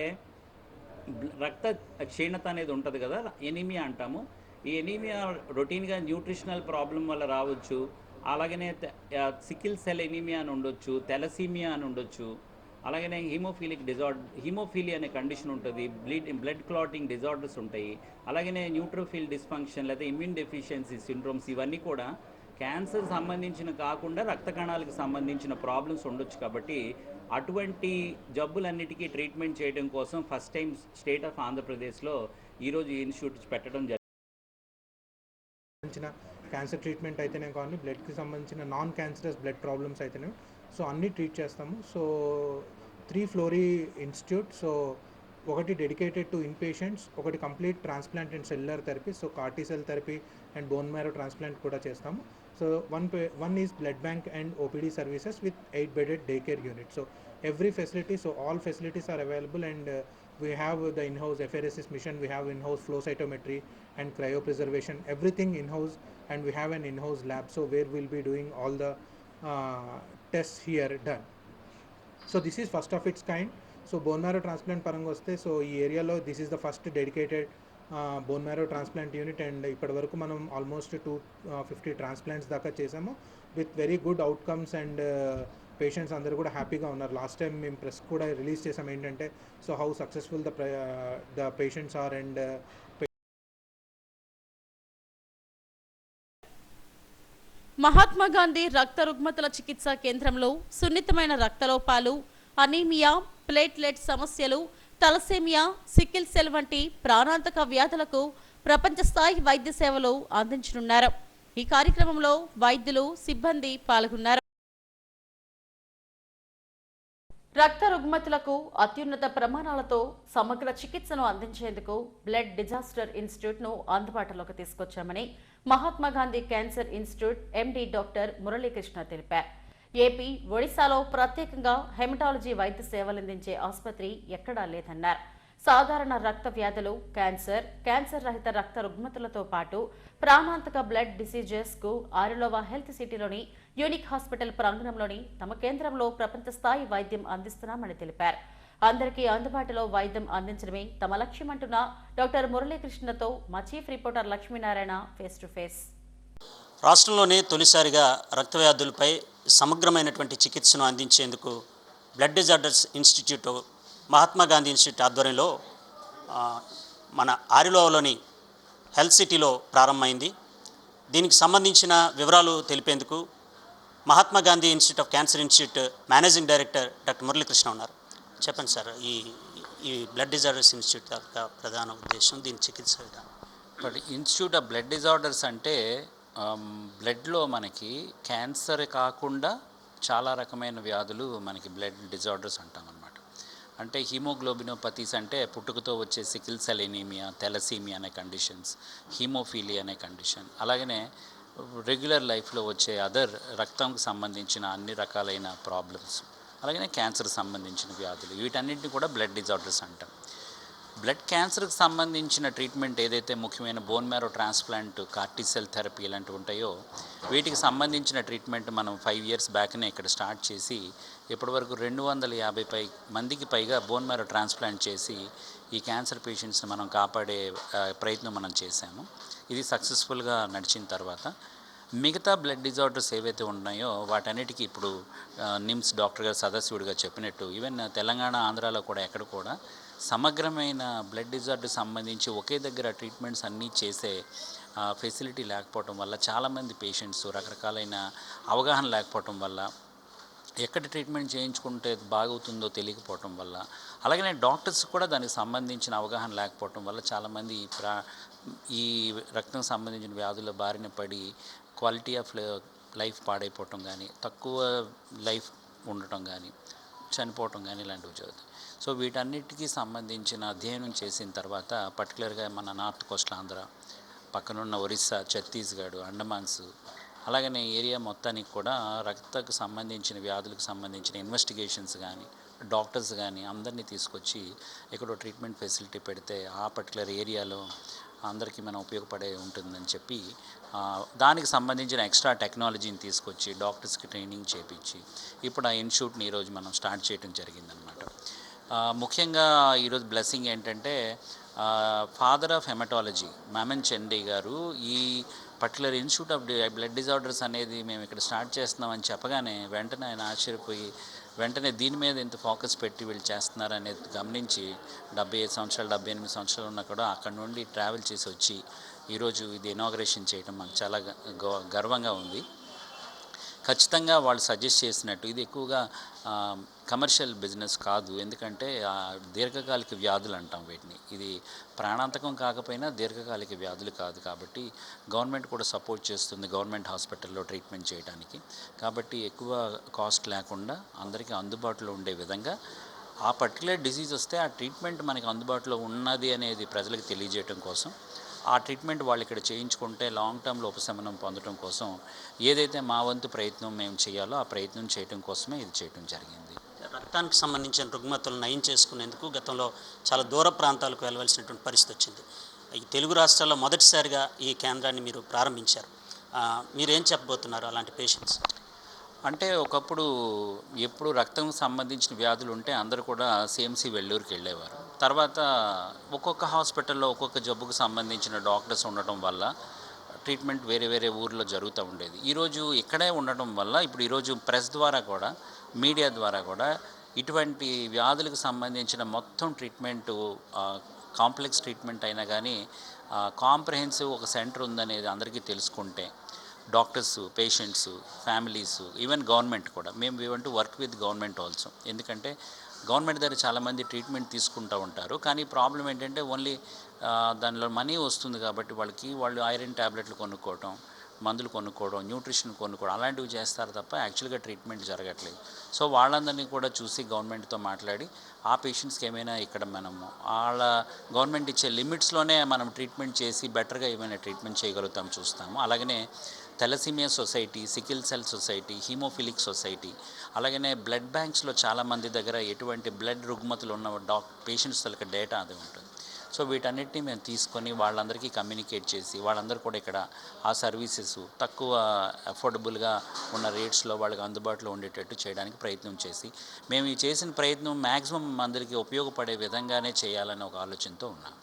Speaker 7: రక్త క్షీణత అనేది ఉంటుంది కదా, ఎనీమియా అంటాము. ఈ ఎనీమియా రొటీన్గా న్యూట్రిషనల్ ప్రాబ్లం వల్ల రావచ్చు, అలాగనే సికిల్ సెల్ ఎనీమియా అని ఉండొచ్చు, తెలసీమియా అని ఉండొచ్చు, అలాగనే హీమోఫీలియా అనే కండిషన్ ఉంటుంది, బ్లడ్ క్లాటింగ్ డిజార్డర్స్ ఉంటాయి, అలాగనే న్యూట్రోఫిల్ డిస్ఫంక్షన్ లేదా ఇమ్యూన్ డెఫిషియన్సీ సిండ్రోమ్స్, ఇవన్నీ కూడా క్యాన్సర్ సంబంధించిన కాకుండా రక్త కణాలకు సంబంధించిన ప్రాబ్లమ్స్ ఉండొచ్చు. కాబట్టి అటువంటి జబ్బులన్నిటికీ ట్రీట్మెంట్ చేయడం కోసం ఫస్ట్ టైం స్టేట్ ఆఫ్ ఆంధ్రప్రదేశ్లో ఈరోజు ఈ ఇన్స్టిట్యూట్ పెట్టడం జరిగింది.
Speaker 8: క్యాన్సర్ ట్రీట్మెంట్ అయితేనే కానీ బ్లడ్కి సంబంధించిన నాన్ క్యాన్సరస్ బ్లడ్ ప్రాబ్లమ్స్ అయితేనే సో అన్నీ ట్రీట్ చేస్తాము. So 3 Florey institute. సో ఒకటి డెడికేటెడ్ టు ఇన్ పేషెంట్స్, ఒకటి complete transplant and cellular therapy, so CAR-T cell therapy and bone marrow transplant కూడా చేస్తాము. So one is blood bank and OPD services with 8-bedded daycare unit. So every facility, so all facilities are available, and we have the in-house FRSS mission, we have in-house flow cytometry and cryopreservation, everything in-house, and we have an in-house lab, so where we'll be doing all the tests here done. So this is first of its kind. So bone marrow transplant పరంగా వస్తే so ఈ ఏరియాలో this is the first dedicated bone marrow transplant unit, and ఇప్పటి వరకు మనం almost 250 transplants దాకా చేసాము with very good outcomes, and patients అందరూ కూడా హ్యాపీగా ఉన్నారు. లాస్ట్ టైం మేము ప్రెస్ కూడా రిలీజ్ చేసాం ఏంటంటే so how successful the patients are. And
Speaker 1: Mahatma Gandhi రక్త రుగ్మతల చికిత్సా కేంద్రంలో సున్నితమైన రక్తలోపాలు, అనీమియా, ప్లేట్లెట్ సమస్యలు, తలసేమియా, సికిల్ సెల్ వంటి ప్రాణాంతక వ్యాధులకు ప్రపంచ స్థాయి వైద్య సేవలు అందించనున్నారు. ఈ కార్యక్రమంలో వైద్యులు, సిబ్బంది పాల్గొన్నారు. రక్త రుగ్మతులకు అత్యున్నత ప్రమాణాలతో సమగ్ర చికిత్సను అందించేందుకు బ్లడ్ డిజాస్టర్ ఇన్స్టిట్యూట్ ను అందుబాటులోకి తీసుకొచ్చామని Mahatma Gandhi cancer institute MD doctor Muralikrishna తెలిపారు. ఏపీ, ఒడిశాలో ప్రత్యేకంగా హెమటాలజీ వైద్య సేవలందించే ఆసుపత్రి ఎక్కడా లేదన్నారు. సాధారణ రక్త వ్యాధులు, క్యాన్సర్ రహిత రక్త రుగ్మతులతో పాటు ప్రాణాంతక బ్లడ్ డిసీజెస్ కు ఆరిలోవా హెల్త్ సిటీలోని యూనిక్ హాస్పిటల్ ప్రాంగణంలోని తమ కేంద్రంలో ప్రపంచ స్థాయి వైద్యం అందిస్తున్నామని తెలిపారు. అందరికీ అందుబాటులో వైద్యం అందించడమే తమ లక్ష్యమంటున్న డాక్టర్ మురళీకృష్ణతో మా chief reporter Lakshminarayana face to face.
Speaker 9: రాష్ట్రంలోనే తొలిసారిగా రక్త వ్యాధులపై సమగ్రమైనటువంటి చికిత్సను అందించేందుకు blood disorders institute Mahatma Gandhi institute ఆధ్వర్యంలో మన ఆరిలోవలోని హెల్త్ సిటీలో ప్రారంభమైంది. దీనికి సంబంధించిన వివరాలు తెలిపేందుకు Mahatma Gandhi institute of cancer institute managing director doctor Muralikrishna ఉన్నారు. చెప్పండి సార్, ఈ బ్లడ్ డిజార్డర్స్ ఇన్స్టిట్యూట్ యొక్క ప్రధాన ఉద్దేశం, దీని చికిత్స విధానం.
Speaker 10: But institute of blood disorders అంటే బ్లడ్లో మనకి క్యాన్సర్ కాకుండా చాలా రకమైన వ్యాధులు మనకి బ్లడ్ డిజార్డర్స్ అంటాం అన్నమాట. అంటే హీమోగ్లోబినోపతీస్ అంటే పుట్టుకతో వచ్చే సికిల్ సెల్ ఎనీమియా, తెలసీమియా అనే కండిషన్స్, హీమోఫీలియా అనే కండిషన్, అలాగనే రెగ్యులర్ లైఫ్లో వచ్చే అదర్ రక్తంకి సంబంధించిన అన్ని రకాలైన ప్రాబ్లమ్స్, అలాగనే క్యాన్సర్కి సంబంధించిన వ్యాధులు, వీటన్నింటినీ కూడా బ్లడ్ డిజార్డర్స్ అంటాం. బ్లడ్ క్యాన్సర్కి సంబంధించిన ట్రీట్మెంట్ ఏదైతే ముఖ్యమైన bone marrow transplant, CAR-T cell therapy ఇలాంటివి ఉంటాయో వీటికి సంబంధించిన ట్రీట్మెంట్ మనం 5 years బ్యాక్నే ఇక్కడ స్టార్ట్ చేసి ఇప్పటివరకు 250 మందికి పైగా బోన్ మ్యారో ట్రాన్స్ప్లాంట్ చేసి ఈ క్యాన్సర్ పేషెంట్స్ని మనం కాపాడే ప్రయత్నం మనం చేశాము. ఇది సక్సెస్ఫుల్గా నడిచిన తర్వాత మిగతా బ్లడ్ డిజార్డర్స్ ఏవైతే ఉన్నాయో వాటన్నిటికీ ఇప్పుడు నిమ్స్ డాక్టర్ గారు సదాశివుడిగా చెప్పినట్టు ఈవెన్ తెలంగాణ ఆంధ్రాలో కూడా ఎక్కడ కూడా సమగ్రమైన బ్లడ్ డిజార్డర్ సంబంధించి ఒకే దగ్గర ట్రీట్మెంట్స్ అన్నీ చేసే ఫెసిలిటీ లేకపోవటం వల్ల చాలామంది పేషెంట్స్ రకరకాలైన అవగాహన లేకపోవటం వల్ల ఎక్కడ ట్రీట్మెంట్ చేయించుకుంటే బాగవుతుందో తెలియకపోవటం వల్ల అలాగనే డాక్టర్స్ కూడా దానికి సంబంధించిన అవగాహన లేకపోవటం వల్ల చాలామంది ఈ రక్తం సంబంధించిన వ్యాధుల బారిన పడి క్వాలిటీ ఆఫ్ లైఫ్ పాడైపోవటం కానీ తక్కువ లైఫ్ ఉండటం కానీ చనిపోవటం కానీ ఇలాంటివి జరుగుతాయి. సో వీటన్నిటికీ సంబంధించిన అధ్యయనం చేసిన తర్వాత పర్టికులర్గా మన నార్త్ కోస్టల్ ఆంధ్ర పక్కనున్న ఒరిస్సా, ఛత్తీస్గఢ్, అండమాన్స్ అలాగనే ఏరియా మొత్తానికి కూడా రక్తకు సంబంధించిన వ్యాధులకు సంబంధించిన ఇన్వెస్టిగేషన్స్ కానీ డాక్టర్స్ కానీ అందరినీ తీసుకొచ్చి ఇక్కడ ట్రీట్మెంట్ ఫెసిలిటీ పెడితే ఆ పర్టికులర్ ఏరియాలో అందరికీ మనం ఉపయోగపడే ఉంటుందని చెప్పి దానికి సంబంధించిన ఎక్స్ట్రా టెక్నాలజీని తీసుకొచ్చి డాక్టర్స్కి ట్రైనింగ్ చేయించి ఇప్పుడు ఆ ఇన్స్టిట్యూట్ని ఈరోజు మనం స్టార్ట్ చేయడం జరిగిందనమాట. ముఖ్యంగా ఈరోజు బ్లెస్సింగ్ ఏంటంటే ఫాదర్ ఆఫ్ హెమటాలజీ మామన్ చండే గారు ఈ particular institute of blood disorders అనేది మేము ఇక్కడ స్టార్ట్ చేస్తున్నామని చెప్పగానే వెంటనే ఆయన ఆశ్చర్యపోయి వెంటనే దీని మీద ఇంత ఫోకస్ పెట్టి వీళ్ళు చేస్తున్నారు అనేది గమనించి 75 సంవత్సరాలు 78 సంవత్సరాలు ఉన్నా కూడా అక్కడ నుండి ట్రావెల్ చేసి వచ్చి ఈరోజు ఇది ఇనాగ్రేషన్ చేయడం మాకు చాలా గర్వంగా ఉంది. ఖచ్చితంగా వాళ్ళు సజెస్ట్ చేసినట్టు ఇది ఎక్కువగా కమర్షియల్ బిజినెస్ కాదు, ఎందుకంటే దీర్ఘకాలిక వ్యాధులు అంటాం వీటిని. ఇది ప్రాణాంతకం కాకపోయినా దీర్ఘకాలిక వ్యాధులు కాదు కాబట్టి గవర్నమెంట్ కూడా సపోర్ట్ చేస్తుంది గవర్నమెంట్ హాస్పిటల్లో ట్రీట్మెంట్ చేయడానికి. కాబట్టి ఎక్కువ కాస్ట్ లేకుండా అందరికీ అందుబాటులో ఉండే విధంగా ఆ పర్టికులర్ డిసీజ్ వస్తే ఆ ట్రీట్మెంట్ మనకి అందుబాటులో ఉన్నది అనేది ప్రజలకు తెలియజేయడం కోసం ఆ ట్రీట్మెంట్ వాళ్ళు ఇక్కడ చేయించుకుంటే లాంగ్ టర్మ్లో ఉపశమనం పొందడం కోసం ఏదైతే మా వంతు ప్రయత్నం మేము చేయాలో ఆ ప్రయత్నం చేయడం కోసమే ఇది చేయడం జరిగింది.
Speaker 9: రక్తానికి సంబంధించిన రుగ్మతలను నయం చేసుకునేందుకు గతంలో చాలా దూర ప్రాంతాలకు వెళ్ళవలసినటువంటి పరిస్థితి వచ్చింది. ఈ తెలుగు రాష్ట్రాల్లో మొదటిసారిగా ఈ కేంద్రాన్ని మీరు ప్రారంభించారు. మీరేం చెప్పబోతున్నారు అలాంటి పేషెంట్స్?
Speaker 10: అంటే ఒకప్పుడు ఎప్పుడు రక్తం సంబంధించిన వ్యాధులు ఉంటే అందరూ కూడా సిఎంసి వెల్లూరుకి వెళ్ళేవారు. తర్వాత ఒక్కొక్క హాస్పిటల్లో ఒక్కొక్క జబ్బుకు సంబంధించిన డాక్టర్స్ ఉండటం వల్ల ట్రీట్మెంట్ వేరే వేరే ఊర్లో జరుగుతూ ఉండేది. ఈరోజు ఇక్కడే ఉండటం వల్ల ఇప్పుడు ఈరోజు ప్రెస్ ద్వారా కూడా మీడియా ద్వారా కూడా ఇటువంటి వ్యాధులకు సంబంధించిన మొత్తం ట్రీట్మెంటు కాంప్లెక్స్ ట్రీట్మెంట్ అయినా కానీ కాంప్రహెన్సివ్ ఒక సెంటర్ ఉందనేది అందరికీ తెలుసుకుంటే doctors, patients, families, even government కూడా we want to work with government also. ఎందుకంటే గవర్నమెంట్ దగ్గర చాలామంది ట్రీట్మెంట్ తీసుకుంటూ ఉంటారు, కానీ ప్రాబ్లం ఏంటంటే ఓన్లీ దానిలో మనీ వస్తుంది కాబట్టి వాళ్ళు ఐరన్ ట్యాబ్లెట్లు కొనుక్కోవడం, మందులు కొనుక్కోవడం, న్యూట్రిషన్ కొనుక్కోవడం అలాంటివి చేస్తారు తప్ప యాక్చువల్గా ట్రీట్మెంట్ జరగట్లేదు. సో వాళ్ళందరినీ కూడా చూసి గవర్నమెంట్తో మాట్లాడి ఆ పేషెంట్స్కి ఏమైనా ఇక్కడ మనము వాళ్ళ గవర్నమెంట్ ఇచ్చే లిమిట్స్లోనే మనం ట్రీట్మెంట్ చేసి బెటర్గా ఏమైనా ట్రీట్మెంట్ చేయగలుగుతాం చూస్తాము. అలాగనే థెలసీమియా society, sickle cell society, హీమోఫిలిక్ society, అలాగనే బ్లడ్ బ్యాంక్స్లో చాలామంది దగ్గర ఎటువంటి బ్లడ్ రుగ్మతులు ఉన్న పేషెంట్స్ తలక డేటా అది ఉంటుంది. సో వీటన్నిటిని మేము తీసుకొని వాళ్ళందరికీ కమ్యూనికేట్ చేసి వాళ్ళందరూ కూడా ఇక్కడ ఆ సర్వీసెస్ తక్కువ అఫోర్డబుల్గా ఉన్న రేట్స్లో వాళ్ళకి అందుబాటులో ఉండేటట్టు చేయడానికి ప్రయత్నం చేసి మేము ఈ చేసిన ప్రయత్నం మ్యాక్సిమం అందరికీ ఉపయోగపడే విధంగానే చేయాలని ఒక ఆలోచనతో ఉన్నాం.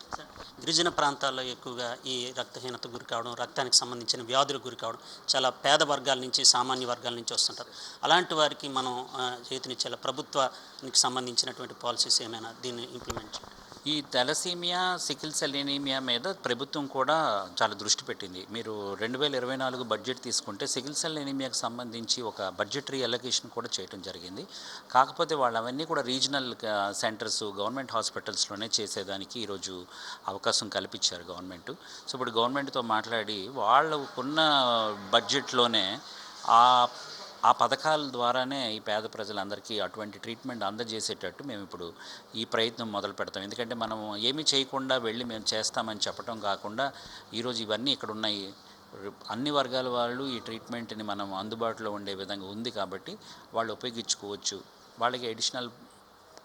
Speaker 9: గిరిజన ప్రాంతాల్లో ఎక్కువగా ఈ రక్తహీనత గురి కావడం, రక్తానికి సంబంధించిన వ్యాధులకు గురి కావడం చాలా పేద వర్గాల నుంచి, సామాన్య వర్గాల నుంచి వస్తుంటారు. అలాంటి వారికి మనం చేతినిచ్చేలా ప్రభుత్వానికి సంబంధించినటువంటి పాలసీస్ ఏమైనా దీన్ని ఇంప్లిమెంట్ చేయాలి?
Speaker 10: ఈ థెలసీమియా, సికిల్ సెల్ ఎనీమియా మీద ప్రభుత్వం కూడా చాలా దృష్టి పెట్టింది. మీరు 2024 బడ్జెట్ తీసుకుంటే సికిల్ సెల్ ఎనీమియాకి సంబంధించి ఒక బడ్జెటరీ అలొకేషన్ కూడా చేయడం జరిగింది. కాకపోతే వాళ్ళు అవన్నీ కూడా రీజనల్ సెంటర్స్, గవర్నమెంట్ హాస్పిటల్స్లోనే చేసేదానికి ఈరోజు అవకాశం కల్పించారు గవర్నమెంట్. సో ఇప్పుడు గవర్నమెంట్తో మాట్లాడి వాళ్ళకున్న బడ్జెట్లోనే ఆ పథకాల ద్వారానే ఈ పేద ప్రజలందరికీ అటువంటి ట్రీట్మెంట్ అందజేసేటట్టు మేము ఇప్పుడు ఈ ప్రయత్నం మొదలు పెడతాం. ఎందుకంటే మనం ఏమీ చేయకుండా వెళ్ళి మేము చేస్తామని చెప్పడం కాకుండా ఈరోజు ఇవన్నీ ఇక్కడ ఉన్నాయి, అన్ని వర్గాల వాళ్ళు ఈ ట్రీట్మెంట్ని మనం అందుబాటులో ఉండే విధంగా ఉంది కాబట్టి వాళ్ళు ఉపయోగించుకోవచ్చు. వాళ్ళకి అడిషనల్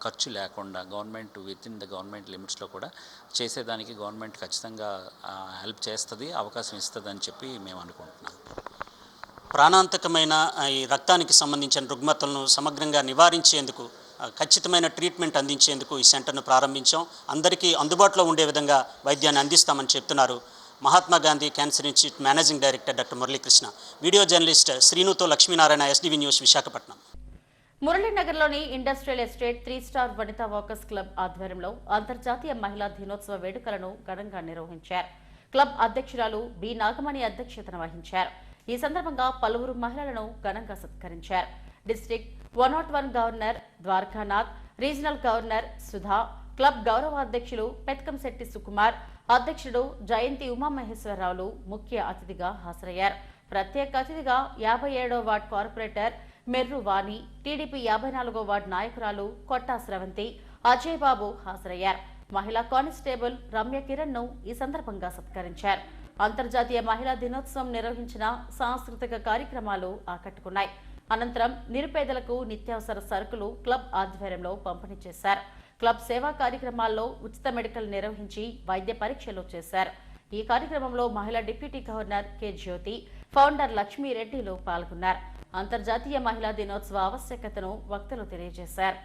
Speaker 10: ఖర్చు లేకుండా government within the government లిమిట్స్లో కూడా చేసేదానికి గవర్నమెంట్ ఖచ్చితంగా హెల్ప్ చేస్తుంది, అవకాశం ఇస్తుంది అని చెప్పి మేము అనుకుంటున్నాం.
Speaker 9: ప్రాణాంతకమైన ఈ రక్తానికి సంబంధించిన రుగ్మతలను సమగ్రంగా నివారించేందుకు, ఖచ్చితమైన ట్రీట్మెంట్ అందించేందుకు ఈ సెంటర్ను ప్రారంభించాం. అందరికీ అందుబాటులో ఉండే విధంగా వైద్యాన్ని అందిస్తామని చెప్తున్నారు Mahatma Gandhi cancer institute managing director doctor Muralikrishna. Video journalist శ్రీనుతో లక్ష్మీనారాయణ, ఎస్డీవీ న్యూస్, విశాఖపట్నం.
Speaker 1: మురళీనగర్లోని industrial estate 3 star Vanitha walkers club ఆధ్వర్యంలో అంతర్జాతీయ మహిళా దినోత్సవ వేడుకలను ఘనంగా నిర్వహించారు. క్లబ్ అధ్యక్షురాలు బి నాగమణి అధ్యక్షతన వహించారు. ఈ సందర్భంగా పలువురు మహిళలను ఘనంగా సత్కరించారు. District 101 governor Dwarakanath, regional governor Sudha, club గౌరవ అధ్యక్షులు పెత్కంశెట్టి సుకుమార్, అధ్యక్షుడు జయంతి ఉమామహేశ్వరరావులు ముఖ్య అతిథిగా హాజరయ్యారు. ప్రత్యేక అతిథిగా 57వ వార్డు కార్పొరేటర్ మెర్రు వాణి, టీడీపీ 54వ వార్డు నాయకురాలు కొట్టా స్రవంతి, అజయ్ బాబు హాజరయ్యారు. మహిళా కానిస్టేబుల్ రమ్య కిరణ్ ను ఈ సందర్భంగా సత్కరించారు. అంతర్జాతీయ మహిళా దినోత్సవం నిర్వహించిన సాంస్కృతిక కార్యక్రమాలు ఆకట్టుకున్నాయి. అనంతరం నిరుపేదలకు నిత్యావసర సరుకులు క్లబ్ ఆధ్వర్యంలో పంపిణీ చేశారు. క్లబ్ సేవా కార్యక్రమాల్లో ఉచిత మెడికల్ నిర్వహించి వైద్య పరీక్షలు చేశారు. ఈ కార్యక్రమంలో మహిళా డిప్యూటీ గవర్నర్ కె జ్యోతి, ఫౌండర్ లక్ష్మీరెడ్డిలు పాల్గొన్నారు. అంతర్జాతీయ మహిళా దినోత్సవ ఆవశ్యకతను వక్తలు తెలియజేశారు.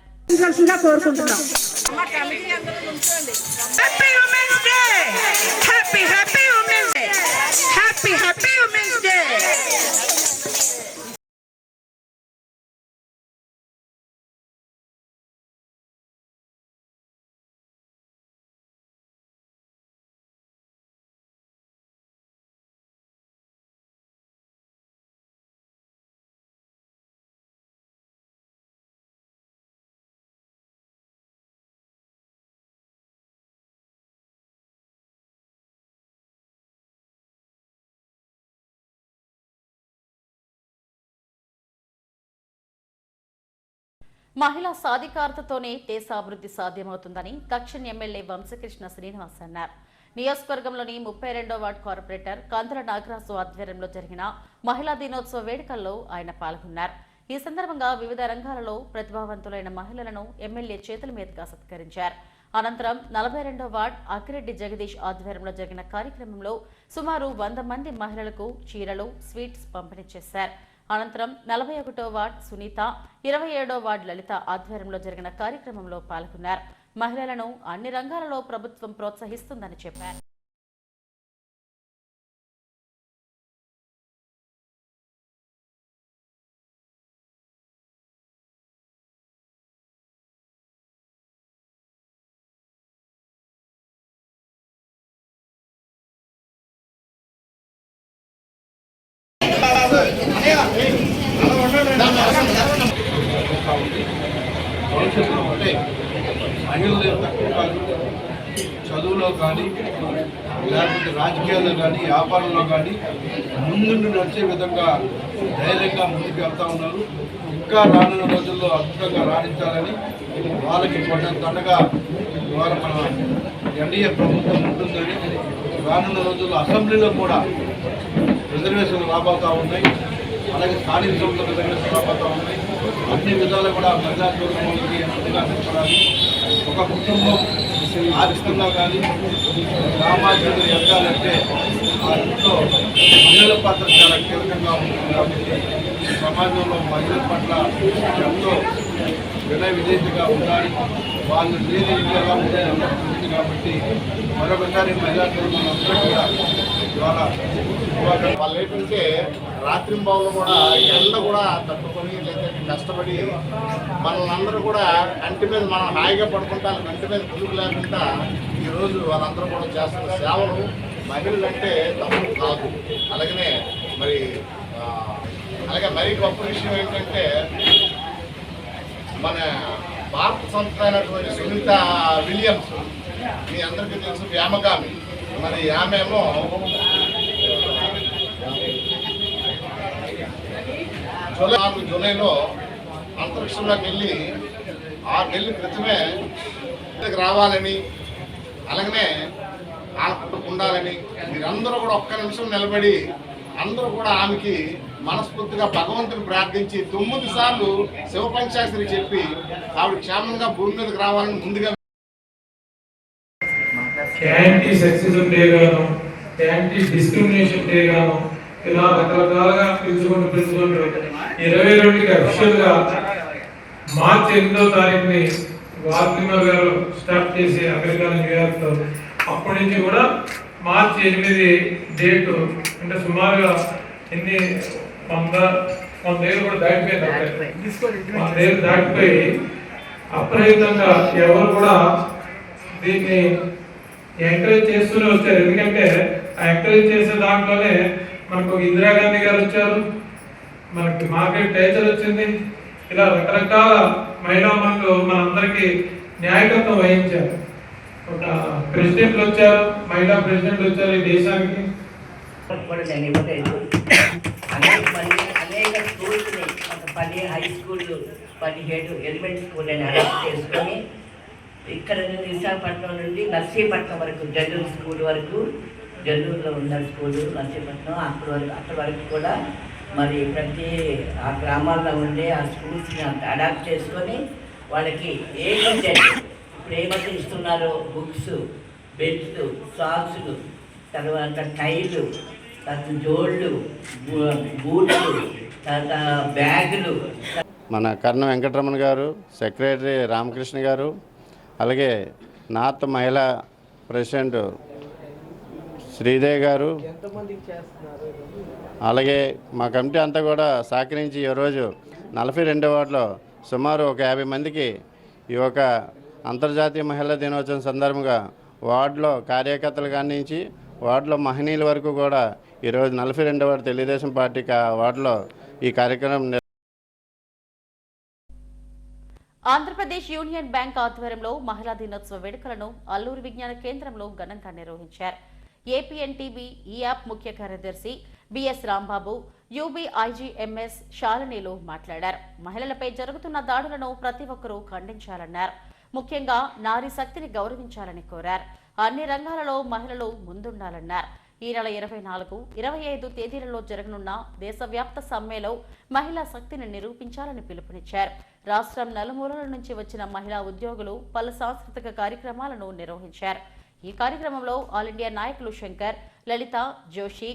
Speaker 1: మహిళా సాధికారతతోనే దేశాభివృద్ధి సాధ్యమవుతుందని దక్షిణ ఎమ్మెల్యే వంశకృష్ణ శ్రీనివాస్ అన్నారు. నియోజకవర్గంలోని 32వ వార్డు కార్పొరేటర్ కందుల నాగరాజు ఆధ్వర్యంలో జరిగిన మహిళా దినోత్సవ వేడుకల్లో ఆయన పాల్గొన్నారు. ఈ సందర్భంగా వివిధ రంగాలలో ప్రతిభావంతులైన మహిళలను ఎమ్మెల్యే చేతుల మీదుగా సత్కరించారు. అనంతరం 42వ వార్డు అక్కిరెడ్డి జగదీష్ ఆధ్వర్యంలో జరిగిన కార్యక్రమంలో సుమారు 100 మంది మహిళలకు చీరలు, స్వీట్స్ పంపిణీ చేశారు. అనంతరం 41వ వార్డు సునీత, 27వ వార్డు లలిత ఆధ్వర్యంలో జరిగిన కార్యక్రమంలో పాల్గొన్నారు. మహిళలను అన్ని రంగాలలో ప్రభుత్వం ప్రోత్సహిస్తుందని చెప్పారు.
Speaker 11: భవిష్యత్తులో ఉంటే మహిళలు తక్కువ కాదు, చదువులో కానీ లేకపోతే రాజకీయాల్లో కానీ వ్యాపారంలో కానీ ముందుండి నడిచే విధంగా ధైర్యంగా ముందుకు వెళ్తూ ఉన్నారు. ఇంకా రానున్న రోజుల్లో అద్భుతంగా రాణించాలని వాళ్ళకి దండగా ద్వారా మన ఎన్డీఏ ప్రభుత్వం ఉంటుందని, రానున్న రోజుల్లో అసెంబ్లీలో కూడా రిజర్వేషన్లు రాబోతూ ఉన్నాయి, అలాగే స్థానిక సంస్థల రిజర్వేషన్ రాబోతూ ఉన్నాయి. అన్ని విధాలు కూడా మహిళా కుటుంబాలకి అంతగా నిలబడాలి. ఒక కుటుంబం ఆర్థికంగా కానీ సామాజికంగా ఎదగాలంటే ఆ ఇంట్లో మహిళల పాత్ర చాలా కీలకంగా ఉంటుంది. కాబట్టి సమాజంలో మహిళల పట్ల ఎంతో వినయ విధేయతగా ఉండాలి. వాళ్ళు లేని ఎలా ఉంటుంది. కాబట్టి మరొకసారి మహిళా కుటుంబాలందరూ కూడా ద్వారా
Speaker 12: వాళ్ళు ఏంటంటే రాత్రింబావులు కూడా ఎండ కూడా తట్టుకొని లేదా కష్టపడి మనల్ని అందరూ కూడా కంటి మీద మనం హాయిగా పడుకుంటా కంటి మీద పులుగు లేకుండా ఈరోజు వాళ్ళందరూ కూడా చేస్తున్న సేవలు మహిళలు అంటే తప్పు కాదు. అలాగనే అలాగే మరీ గొప్ప విషయం ఏంటంటే మన భారత సంస్థ అయినటువంటి సునీత విలియమ్స్, మీ అందరికీ తెలుసు, వ్యామగామి. మరి ఆమెమో జూలైలో అంతరిక్షంలోకి వెళ్ళి 6 నెలల క్రితమే రావాలని, అలాగనే ఉండాలని మీరందరూ కూడా ఒక్క నిమిషం నిలబడి అందరూ కూడా ఆమెకి మనస్ఫూర్తిగా భగవంతుని ప్రార్థించి 9 సార్లు శివపంచాక్షరి చెప్పి ఆవిడ క్షేమంగా భూమి మీదకి రావాలని ముందుగా
Speaker 6: యాంటీ సెక్సిజం డే గాను, యాంటీ డిస్క్రిమినేషన్ డే గాను ఇలా రకరకాలుగా పిలుచుకుంటూ 22కి అఫీషియల్గా మార్చి 8వ తారీఖుని వాల్మీర్ గారు స్టార్ట్ చేసి అమెరికా న్యూయార్క్లో, అప్పటి నుంచి కూడా మార్చి 8 డేటు అంటే సుమారుగా ఎన్ని 100 ఏళ్ళు కూడా దాటిపోయింది. 100 ఏళ్ళు దాటిపోయి అప్రయుక్తంగా ఎవరు కూడా దీన్ని ఎంకరేజ్ చేస్తూనే వచ్చారు. ఎందుకంటే ఆ ఎంకరేజ్ చేసే దాంట్లోనే మనకు ఇందిరాగాంధీ గారు వచ్చారు, మనకి మార్కెట్ టేచర్ వచ్చింది, ఇలా రకరకాల మహిళా మనకు మనందరికీ న్యాయకత్వం వహించారు. ఒక ప్రెసిడెంట్లు వచ్చారు, మహిళా ప్రెసిడెంట్లు వచ్చారు ఈ దేశానికి.
Speaker 13: అనేక స్కూల్స్ని ఒక 10 హై స్కూళ్ళు 17 ఎలిమెంటరీ స్కూల్ అని అడాప్ట్ చేసుకొని ఇక్కడ నుండి విశాఖపట్నం నుండి నర్సీపట్నం వరకు జనరల్ స్కూల్ వరకు, జనరల్లో ఉన్న స్కూలు నర్సీపట్నం అక్కడి వరకు కూడా మరి ప్రతి ఆ గ్రామాల్లో ఉండే ఆ స్కూల్స్ని అడాప్ట్ చేసుకొని వాళ్ళకి ఏమంటే ఇప్పుడు ఏమైతే ఇస్తున్నారో బుక్స్, బెల్ట్స్, సాక్స్లు, తర్వాత టైలు, తర్వాత జోళ్ళు, బూట్లు, తర్వాత బ్యాగులు.
Speaker 14: మన కర్ణ వెంకటరమణ గారు, సెక్రటరీ రామకృష్ణ గారు, అలాగే నార్త్ మహిళా ప్రెసిడెంట్ శ్రీదేవి గారు, అలాగే మా కమిటీ అంతా కూడా సహకరించి ఈరోజు 42వ వార్డులో సుమారు ఒక 50 మందికి ఈ యొక్క అంతర్జాతీయ మహిళా దినోత్సవం సందర్భంగా వార్డులో కార్యకర్తలు కానించి వార్డులో మహనీయుల వరకు కూడా ఈరోజు 42వ వార్డు తెలుగుదేశం పార్టీ వార్డులో ఈ కార్యక్రమం.
Speaker 1: ఆంధ్రప్రదేశ్ యూనియన్ బ్యాంక్ ఆధ్వర్యంలో మహిళా దినోత్సవ వేడుకలను అల్లూరు విజ్ఞాన కేంద్రంలో ఘనంగా నిర్వహించారు. ఏపీఎన్టీవీ ఈ యాప్ ముఖ్య కార్యదర్శి బిఎస్ రాంబాబు, యూబీఐజీఎంఎస్ శాలినిలు మాట్లాడారు. మహిళలపై జరుగుతున్న దాడులను ప్రతి ఒక్కరూ ఖండించాలన్నారు. ముఖ్యంగా నారీ శక్తిని గౌరవించాలని కోరారు. అన్ని రంగాలలో మహిళలు ముందుండాలన్నారు. ఈ నెల 24, 25 తేదీలలో జరగనున్న దేశవ్యాప్త సమ్మెలో మహిళా శక్తిని నిరూపించాలని పిలుపునిచ్చారు. రాష్ట్రం నలుమూలల నుంచి వచ్చిన మహిళా ఉద్యోగులు పలు సాంస్కృతిక కార్యక్రమాలను నిర్వహించారు. ఈ కార్యక్రమంలో ఆల్ ఇండియా నాయకులు శంకర్, లలిత, జోషి,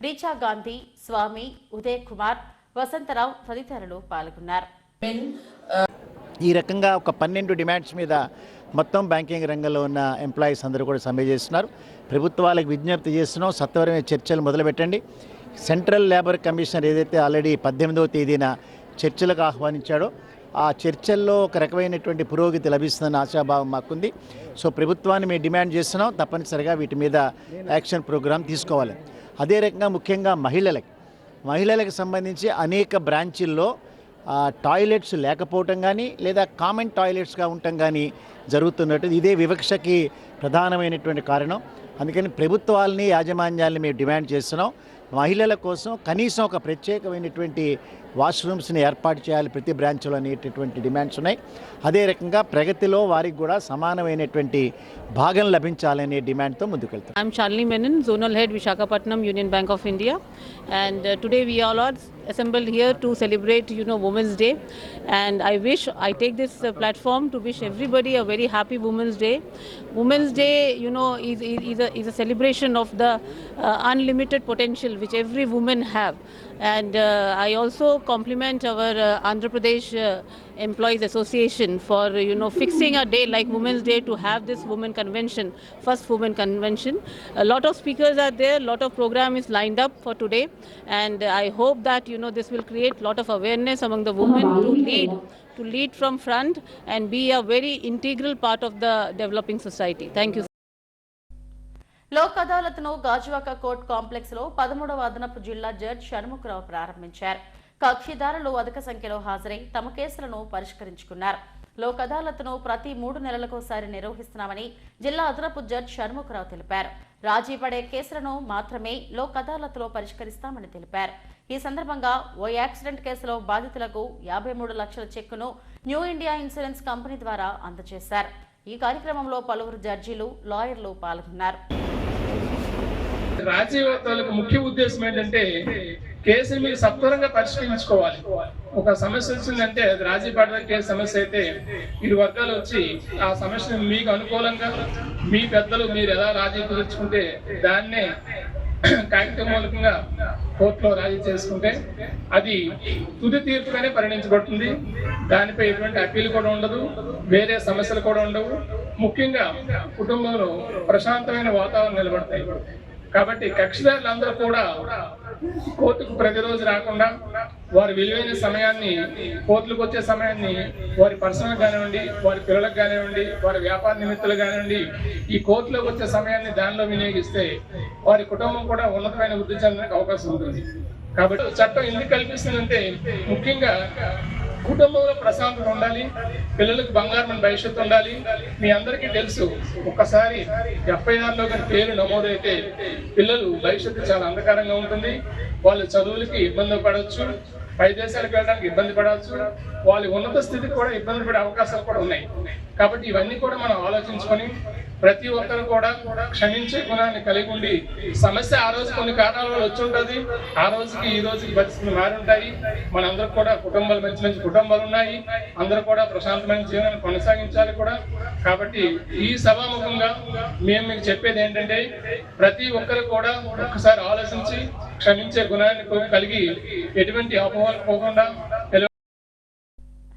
Speaker 1: రీచా గాంధీ, స్వామి, ఉదయ్ కుమార్, వసంతరావు తదితరులు పాల్గొన్నారు.
Speaker 15: ఈ రకంగా ఒక 12 డిమాండ్స్ మీద మొత్తం బ్యాంకింగ్ రంగంలో ఉన్న ఎంప్లాయీస్ అందరూ కూడా సమ్మె చేస్తున్నారు. ప్రభుత్వాలకు విజ్ఞప్తి చేస్తున్నాం, సత్వరమే చర్చలు మొదలుపెట్టండి. సెంట్రల్ లేబర్ కమిషనర్ ఏదైతే ఆల్రెడీ 18వ తేదీన చర్చలకు ఆహ్వానించాడో ఆ చర్చల్లో ఒక రకమైనటువంటి పురోగతి లభిస్తుందన్న ఆశాభావం మాకుంది. సో ప్రభుత్వాన్ని మేము డిమాండ్ చేస్తున్నాం, తప్పనిసరిగా వీటి మీద యాక్షన్ ప్రోగ్రాం తీసుకోవాలి. అదే రకంగా ముఖ్యంగా మహిళలకు సంబంధించి అనేక బ్రాంచీల్లో టాయిలెట్స్ లేకపోవటం కానీ లేదా కామన్ టాయిలెట్స్గా ఉండటం కానీ జరుగుతున్నట్టు ఇదే వివక్షకి ప్రధానమైనటువంటి కారణం. అందుకని ప్రభుత్వాలని, యాజమాన్యాలని మేము డిమాండ్ చేస్తున్నాం. మహిళల కోసం కనీసం ఒక ప్రత్యేకమైనటువంటి వాష్రూమ్స్ని ఏర్పాటు చేయాలి ప్రతి బ్రాంచ్లో అనేటటువంటి డిమాండ్స్ ఉన్నాయి. అదే రకంగా ప్రగతిలో వారికి కూడా సమానమైనటువంటి భాగం లభించాలనే డిమాండ్తో ముందుకెళ్తాం.
Speaker 16: I'm Shalini Menon, Zonal Head, Visakhapatnam, Union Bank of India, and today we all are assembled here to celebrate, Women's Day, and I take this platform to wish everybody a very happy Women's Day. Women's Day, is a celebration of the unlimited potential which every woman have, and I also compliment our Andhra Pradesh Employees Association for fixing a day like Women's Day to have this women convention, first women convention. A lot of speakers are there, lot of program is lined up for today, and I hope that this will create lot of awareness among the women to lead from front and be a very integral part of the developing society. Thank you.
Speaker 1: లోక్ అదాలత్ను Gajuwaka court complex లో 13వ అదనపు జిల్లా judge Shanmukha Rao ప్రారంభించారు. కక్షిదారులు అధిక సంఖ్యలో హాజరై తమ కేసులను పరిష్కరించుకున్నారు. లోక్ అదాలత్ను ప్రతి 3 నెలలకోసారి నిర్వహిస్తున్నామని జిల్లా అదనపు జడ్జి షణ్ముఖరావు తెలిపారు. రాజీ పడే కేసులను మాత్రమే లోక్ అదాలత్లో పరిష్కరిస్తామని తెలిపారు. ఈ సందర్భంగా ఓ యాక్సిడెంట్ కేసులో బాధితులకు 53 లక్షల చెక్కును న్యూ ఇండియా ఇన్సూరెన్స్ కంపెనీ ద్వారా అందజేశారు. ఈ కార్యక్రమంలో పలువురు జడ్జీలు, లాయర్లు పాల్గొన్నారు.
Speaker 6: రాజీ తాలూకు ముఖ్య ఉద్దేశం ఏంటంటే కేసుని మీరు సత్వరంగా పరిష్కరించుకోవాలి. ఒక సమస్య వచ్చిందంటే అది రాజీ పడ్డ కేసు సమస్య అయితే ఇరు వర్గాలు వచ్చి ఆ సమస్యను మీకు అనుకూలంగా మీ పెద్దలు మీరు ఎలా రాజీ కుదుర్చుకుంటే దాన్నే కాగితం మూలకంగా కోర్టులో రాజీ చేసుకుంటే అది తుది తీర్పుగానే పరిగణించబడుతుంది. దానిపై ఎటువంటి అప్పీల్ కూడా ఉండదు, వేరే సమస్యలు కూడా ఉండవు. ముఖ్యంగా కుటుంబంలో ప్రశాంతమైన వాతావరణం నిలబడతాయి. కాబట్టి కక్షిదారులందరూ కూడా కోర్టుకు ప్రతిరోజు రాకుండా వారి విలువైన సమయాన్ని, కోర్టులకు వచ్చే సమయాన్ని వారి పర్సనల్ కానివ్వండి, వారి పిల్లలకు కానివ్వండి, వారి వ్యాపార నిమిత్తులు కానివ్వండి, ఈ కోర్టులోకి వచ్చే సమయాన్ని దానిలో వినియోగిస్తే వారి కుటుంబం కూడా ఉన్నతమైన వృద్ధి చెందడానికి అవకాశం ఉంటుంది. కాబట్టి చట్టం ఎందుకు కల్పిస్తుందంటే ముఖ్యంగా కుటుంబంలో ప్రశాంతత ఉండాలి, పిల్లలకు బంగారమైన భవిష్యత్తు ఉండాలి. మీ అందరికీ తెలుసు, ఒక్కసారి FIRలో కానీ పేరు నమోదైతే పిల్లలు భవిష్యత్తు చాలా అంధకారంగా ఉంటుంది. వాళ్ళు చదువులకి ఇబ్బంది పడవచ్చు, పై దేశాలకు వెళ్ళడానికి ఇబ్బంది పడవచ్చు, వాళ్ళ ఉన్నత స్థితికి కూడా ఇబ్బంది పడే అవకాశాలు కూడా ఉన్నాయి. కాబట్టి ఇవన్నీ కూడా మనం ఆలోచించుకొని ప్రతి ఒక్కరు కూడా క్షమించే గుణాన్ని కలిగి ఉండి, సమస్య ఆ రోజు కొన్ని కారణాల వల్ల వచ్చి ఉంటుంది, ఆ రోజుకి ఈ రోజుకి పరిస్థితులు మారి ఉంటాయి. మనందరూ కూడా కుటుంబాలు, మంచి మంచి కుటుంబాలు ఉన్నాయి, అందరూ కూడా ప్రశాంతమైన జీవనాన్ని కొనసాగించాలి కూడా. కాబట్టి ఈ సభాముఖంగా మేము మీకు చెప్పేది ఏంటంటే ప్రతి ఒక్కరు కూడా ఒక్కసారి ఆలోచించి క్షమించే గుణాన్ని కలిగి ఎటువంటి అపోహలు పోకుండా.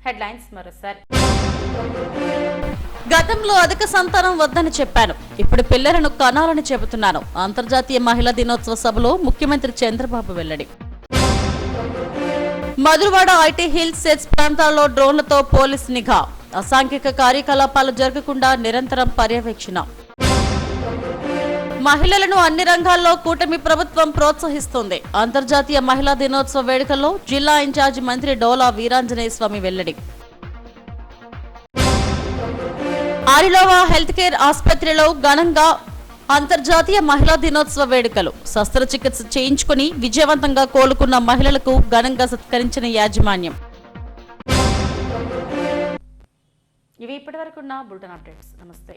Speaker 1: హెడ్లైన్స్ మరోసారి. గతంలో అధిక సంతానం వద్దని చెప్పాను, ఇప్పుడు పిల్లలను కనాలని చెబుతున్నాను. అంతర్జాతీయ మహిళా దినోత్సవ సభలో ముఖ్యమంత్రి చంద్రబాబు వెల్లడి. మధురవాడ ఐటీ హిల్స్ సెట్స్ ప్రాంతాల్లో డ్రోన్లతో పోలీస్ నిఘా. అసాంఘిక కార్యకలాపాలు జరగకుండా నిరంతరం పర్యవేక్షణ. మహిళలను అన్ని రంగాల్లో కూటమి ప్రభుత్వం ప్రోత్సహిస్తోంది. అంతర్జాతీయ మహిళా దినోత్సవ వేడుకల్లో జిల్లా ఇన్ఛార్జి మంత్రి డోలా వీరాంజనేయ స్వామి వెల్లడి. ఆరిలోవా హెల్త్ కేర్ ఆసుపత్రిలో ఘనంగా అంతర్జాతీయ మహిళా దినోత్సవ వేడుకలు. శస్త్రచికిత్స చేయించుకుని విజయవంతంగా కోలుకున్న మహిళలకు ఘనంగా సత్కరించిన యాజమాన్యం. ఇవి ఇప్పటివరకున్న బులెటిన్ అప్డేట్స్. నమస్తే.